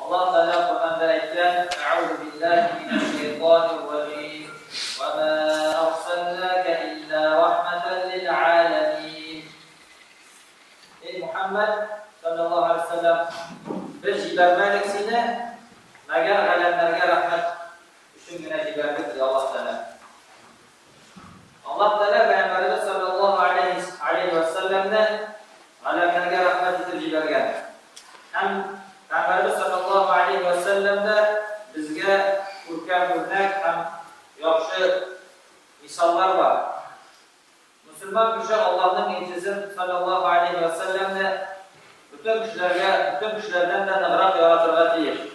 Allah Teala Kur'an'da aytgan: "Euzu billahi mineşşeytanirracim. Ve ma arsalnaka illa rahmeten lil alamin." Ey Muhammed sallallahu aleyhi ve sellem, biz jibermedik seni magar alamlarga rahmat uchungina jiberdik dedi Allah Teala. Allah Teala Peygamberimiz sallallahu aleyhi ve sellemni alamlarga rahmat etib jibergan. Hem Peygamberimiz sallallahu aleyhi ve sellemde bizga ko'rkam o'rnak ham yaxshi misollar bor. Müslüman kishi Allohning elchisi sallallahu aleyhi ve sellemni bütün kishilardan da nag'roq yoritilga tegishli.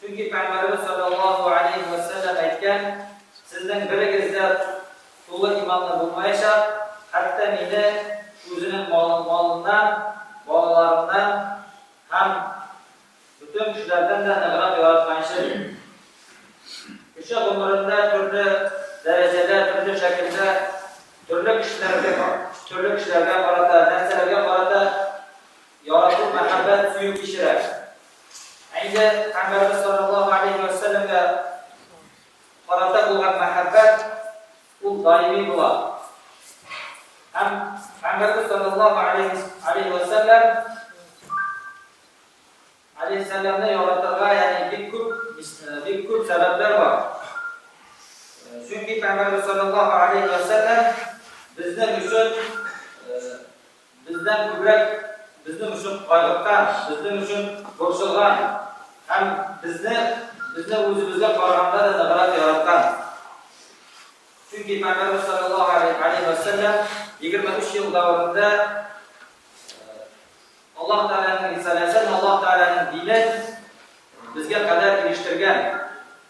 Chunki Peygamberimiz sallallahu aleyhi ve sellem aytgan: sizning birigizda to'liq iymonni bo'lmaysa, hatto meni o'zining molidan, bolalarimdan ham bütün kishilardan da nag'roq yoritganishi. Kishi umrida turli darajada, turli shaklda, turli kishilarga qarata, narsalarga qarata yorituv muhabbat suyib kishiradi. Endi Peygamberimiz sallallohu alayhi ve sellemga qarata bo'lgan muhabbat u doimiy bo'ladi. Ham Peygamberimiz sallallohu alayhi ve sellem Aleyhisselam'da yorittirgan yani bir ko'p sabablar var. Çünkü Peygamberimiz sallallohu alayhi ve sellem bizden ko'proq bizni uchun qayg'urgan, bizni uchun qo'rqilgan, ham bizni o'zimizga qaraganda da nag'roq yaratgan. Çünkü Peygamberimiz sallallohu alayhi ve sellem 23 yıl davrında Allah Teala'nın risalasini, Allah Teala'nın dini bizga qadar erishtirgan.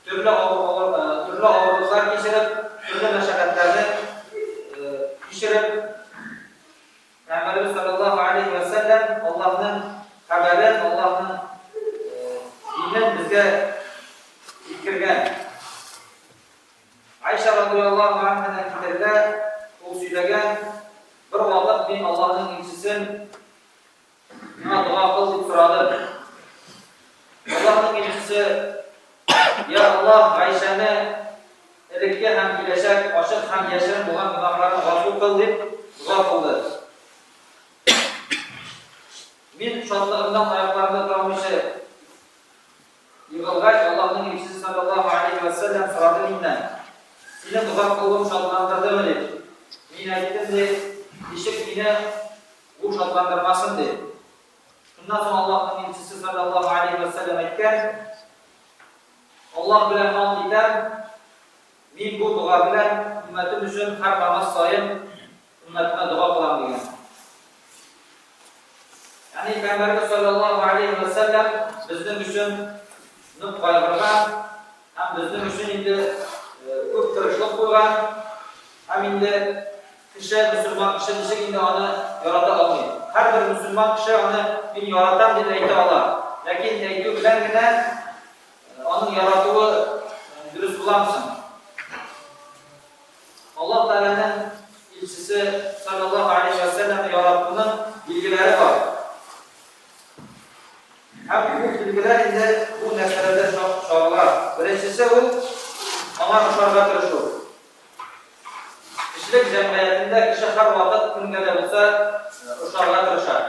Turli og'riqlar kechirib, turli mashaqqatlarni kechirib, Peygamberimiz sallallohu alayhi ve sellem Allah'ın xabarini, Allah'ın dinini bizga yetkirgan. Ayşe radhiyallohu anhadan keltirgan, u so'ylagan: bir vaqt men Allohning elchisisin nima duo qil deb so'radim. Allohning elchisi: ya Allah, Ayshani irkka ham kelajak, ochiq ham yashirin bo'lgan gunohlarini g'afur qil deb duo qildi. Men shodligimdan oyoqlarimda turmoqchi yig'ilgach, Allohning elchisi sallallohu alayhi ve sellem so'radi mendan: seni duo qildim, shodlantirdimi deb. Men aytdim deb, eshik meni bu shodlantirmasin deb. Shundan so'ng Allohning elchisi sallallohu alayhi ve sellem aytgan: Allah bilan nom etar, men bu duo bilan ummatim uchun har namoz sayin ummatimga duo qilaman degan. Ya'ni Peygamberimiz sallallohu alayhi ve sellem bizning uchun nub qayg'urgan, ham bizning uchun endi ko'p tirishlik bo'lgan, ham endi musulmon kishi desa endi uni yorata olmaydi. Har bir musulmon kishi uni men yoratam deb ayta oladi. Lekin aytib bilangina onun yaratuvi durust bo'lamsin. Allah Teala'nın elchisi sallallohu alayhi ve sellem yaratuvinin bilgilari bor. Hem bu bilgiler endi bu narsalarda chog'lar. Birinchisi u ona ishora qilish. Kishilik jamiyatida kishi har vaqt kimgadir bo'lsa ishora qilishadi.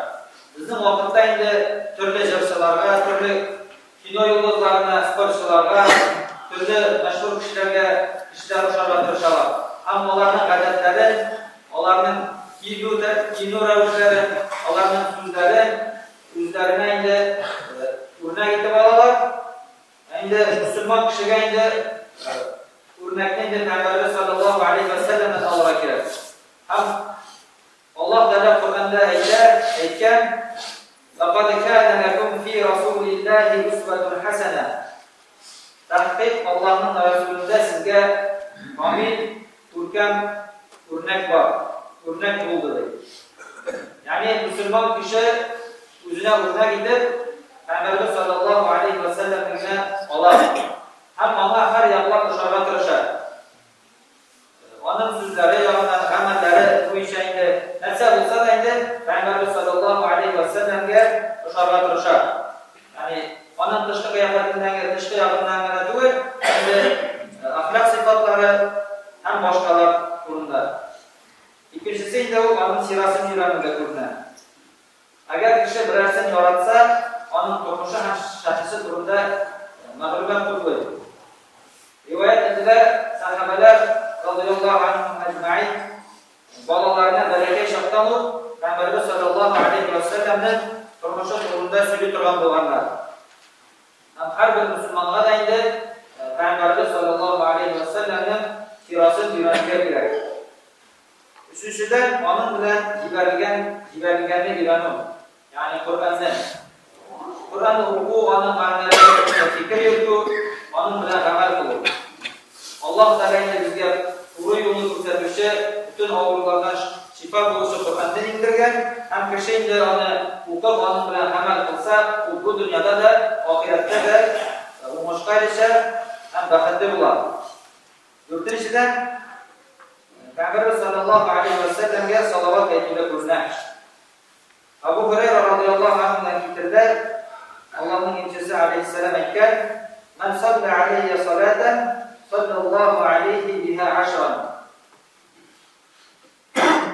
Bizning vaqtda endi turli jalsalarga, turli kino yulduzlarına, sporcularga, turli mashhur kishilarga ishlar ishora qilishadi. Hamma ularning odatlari, ularning kino ravshlari, ularning so'zlari o'zlarini endi o'rnak etib oladilar. Endi musulmon kishiga endi o'rnakni endi Peygamberimiz sallallohu alayhi ve sellem'dan olib keladi. Ham Allah Teala Qur'onda aytgan: "Laqad kana lakum fi rasulillahi uswatun hasana." Tahqiq Allohning rasulida sizga komil, ko'rkam o'rnak bor, o'rnak bo'ldi. Ya'ni musulmon kishi o'zina o'rnak etib Peygamberimiz sallallohu alayhi ve sellem'ga oladi. Ham ona har yoqlab ishora qilishadi. Onun so'zlari, yo'qdan amallari bo'yicha endi narsa bo'lsa endi Peygamberimiz sallallohu alayhi ve sellem'ga ishora qilishadi. Ya'ni onun tışkı kıyafetinden, tışkı yapımından değil, hem de ahlak sıfatları hem başkalar kurunda. İkincisi ise onun sirasını yürümede kurunda. Eğer kişi bir ersen yaratsa, onun tokuşu hem şahısı kurunda mağlubat kuruluyor. Rivayet ediler, sahabeler radıyallahu anhum ecmaîn balalarına bereket şaktan olup Peygamberimiz sallallahu aleyhi ve sellem'den turmuşu kurunda sülü turan doğanlar. Her bir Müslüman'a da indi Peygamberimiz sallallahu aleyhi ve sellem'den sirasını yürümeye gerek. Üçüncüden onun bilen jiberligenini bilen o. Yani Kur'an'dan. Kur'an'ı oku, onun manalarına fikir yurdu, onun bilen amel kılır. Allah Teala'yla bizge doğru yolu göstermişse, bütün ağırlardan şifa buluşu Kur'an'dan indirgen, hem kişi de onu okup onun bilen amel kılsa, bu dünyada da, ahirette de umuşkayla ise hem bahtli bular. Dördüncüden, Peygamberimiz sallallahu aleyhi ve sellem'e salavat ettiğiyle kurnak. Abu Hureyre radıyallahu anh'dan getirdiler. Allah'ın elçisi aleyhisselam etken, "Men salli aleyye salaten, sallallahu aleyhi biha aşran."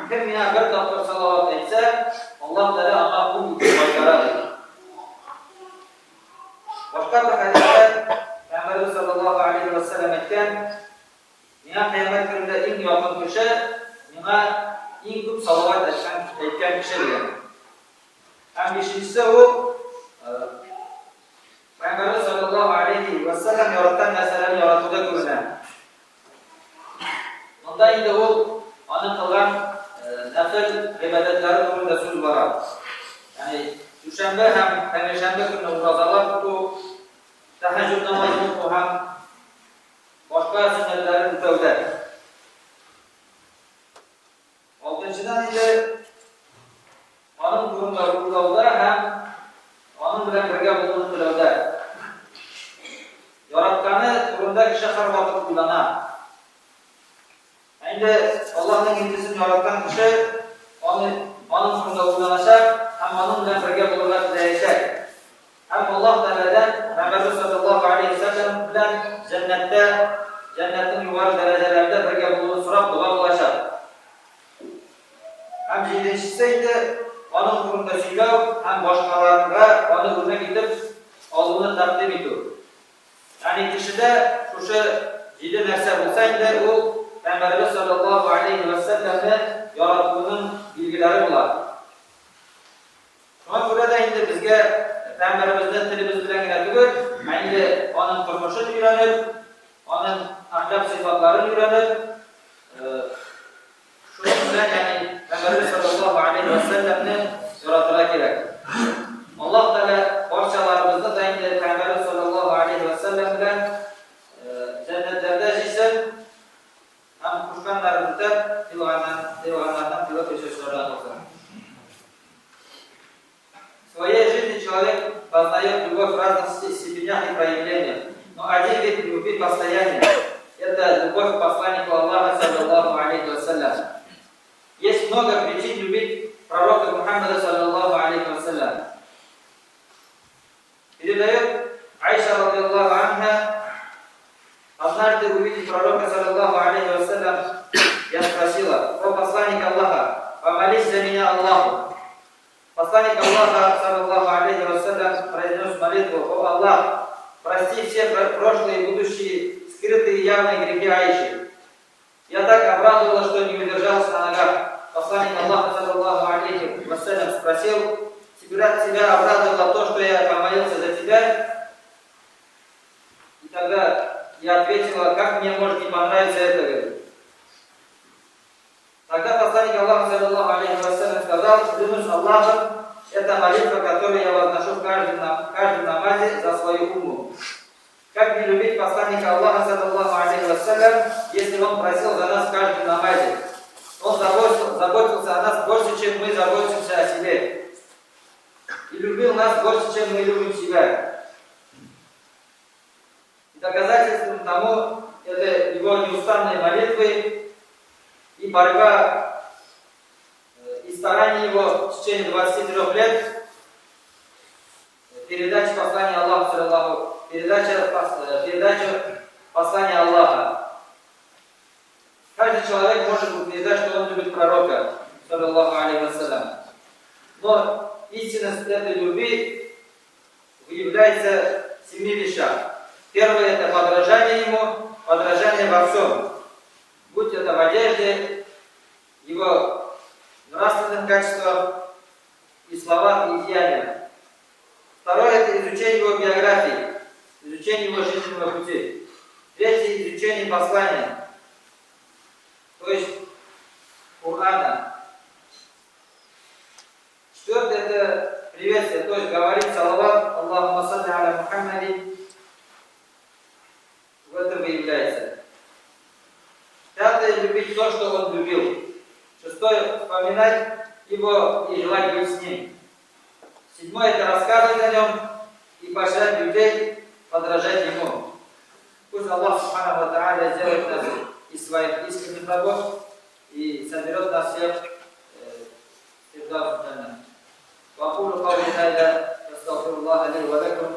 Kim bina bir dakika salavat etse, Allah Teala ona bu başaradır. Başka bir hadiste Peygamberimiz sallallahu aleyhi ve sellem etken, "Nina kıyamet gününde en yakın kişi, nina en çok salavat etken kişi diyor." Hem beşincisi o, Peygamberimiz sallallahu aleyhi ve sellem yaratan meseleleri yaratıda görünen. Ondan yine o, onun kılgan nefil ibadetleri durumunda söz var. Yani düşenbe hem perşembe günü urazalar tutu, teheccüd namazını tutu hem başka sünnetleri mütevde. Altıncıdan ise onun durumda ruhlarda hem onun bilen birge bulunduğu türevde. Yaratkanı durumda kişi her vakit kullanan. Şimdi Allah'ın ilgisini yaratan kişi onun durumda kullanacak hem onun bilen birge bulunmak dileyecek. Hem Allah Teala'dan Peygamber sallallahu aleyhi ve sellem bilen cennetin yuvarı derecelerde birge bulunduğu sorak dua olacak. Hem yedincisi ise onun durumda söylev hem başkalarına onu önüne gidip aldığını takdim ediyor. Yani kişide şu ciddi nerse bulsaydı o Peygamberimiz sallallahu aleyhi ve sellem'le yarattığının bilgileri bular. Ama burada indi bizge Peygamberimizden tilimiz bilen getiriyor. Yani onun turmuşunu öğrenir, onun ahlak sıfatlarını öğrenir. Şunun bilen yani Peygamberimiz sallallahu aleyhi ve sellem'le yaratıla gerek. Allah Teala parçalarımızda da indi Peygamberimiz sallallahu aleyhi ve sellem bilen cennetlerde jisem hem kuşkanlarımızda divanlardan pilot yaşaşlardan olsun. В своей жизни человек познает любовь в разных степенях и проявлениях, но один вид любви постоянный – это любовь к посланнику Аллаха, саллаллаху алейхи вассалям. Есть много причин любить пророка Мухаммада, саллаллаху алейхи вассалям. Передает Айша, радиаллаху анха, однажды увидев пророка, саллаллаху алейхи вассалям, я спросила: "О посланник Аллаха, помолись за меня Аллаху." Посланник Аллаха, саллаллаху алейхи вассалям, произнес молитву: "О Аллах, прости все прошлые и будущие, скрытые и явные грехи Айши." Я так обрадовалась, что не удержался на ногах. Посланник Аллаха, саллаллаху алейхи вассалям, спросил: "Тебя обрадовало то, что я помолился за тебя?" И тогда я ответила: "Как мне может не понравиться это?" Тогда посланник Аллаха, саллаллаху алейхи вассалям, сказал: "Клянусь Аллахом, это молитва, которую я возношу в каждом намазе за свою умму." Как не любить посланника Аллаха, саллаллаху алейхи вассалям, если он просил за нас в каждом намазе? Он заботился о нас больше, чем мы заботимся о себе. И любил нас больше, чем мы любим себя. И доказательством тому это его неустанные молитвы и борьба и старания его в течение 23 лет передачи послания Аллаха, передачу послания Аллаха. Каждый человек может утверждать, что он любит пророка, саллаллаху алейхи вассалям. Но истинность этой любви является в 7 вещах. Первое – это подражание ему, подражание во всем. Будь это в одежде, его нравственных качествах и словах, и деяниях. Второе – это изучение его биографии, изучение его жизненного пути. Третье – изучение послания, то есть Корана. Четвертое – это приветствие, то есть говорить салават, Аллахумма салли аля Мухаммадин. В этом и является. Пятое – любить то, что он любил. Шестое – вспоминать его и желать быть с ним. Седьмое – это рассказывать о нем и поощрять людей подражать ему. Пусть Аллах Субханаху ва Тааля сделает нас из своих искренних рабов и соберет нас всех в Фирдаус аль-Джанна. وأقول قولي هذا أستغفر الله لي ولكم